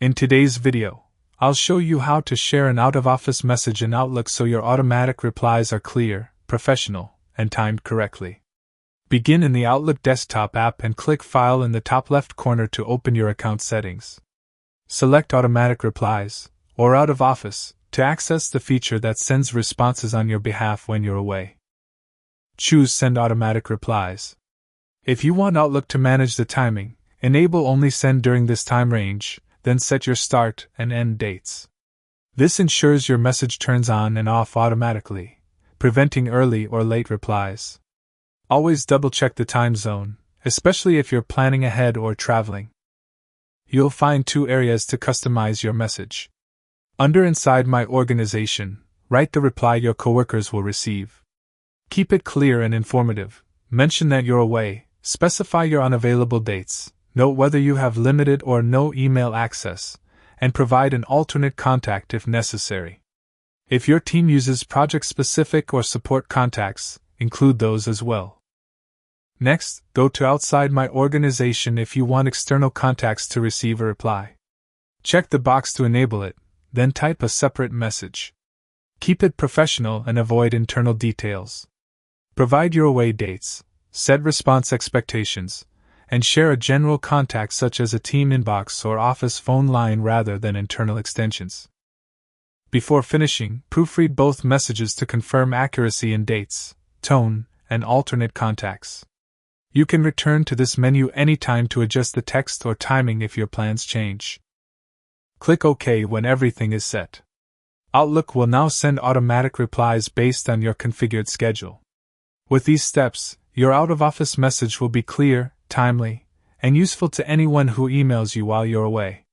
In today's video, I'll show you how to share an out-of-office message in Outlook so your automatic replies are clear, professional, and timed correctly. Begin in the Outlook desktop app and click File in the top left corner to open your account settings. Select Automatic Replies, or Out of Office, to access the feature that sends responses on your behalf when you're away. Choose Send Automatic Replies. If you want Outlook to manage the timing, enable Only Send during this time range, then set your start and end dates. This ensures your message turns on and off automatically, preventing early or late replies. Always double-check the time zone, especially if you're planning ahead or traveling. You'll find two areas to customize your message. Under Inside My Organization, write the reply your coworkers will receive. Keep it clear and informative. Mention that you're away, specify your unavailable dates, note whether you have limited or no email access, and provide an alternate contact if necessary. If your team uses project-specific or support contacts, include those as well. Next, go to Outside My Organization if you want external contacts to receive a reply. Check the box to enable it, then type a separate message. Keep it professional and avoid internal details. Provide your away dates, set response expectations, and share a general contact such as a team inbox or office phone line rather than internal extensions. Before finishing, proofread both messages to confirm accuracy in dates, tone, and alternate contacts. You can return to this menu anytime to adjust the text or timing if your plans change. Click OK when everything is set. Outlook will now send automatic replies based on your configured schedule. With these steps, your out-of-office message will be clear, timely, and useful to anyone who emails you while you're away.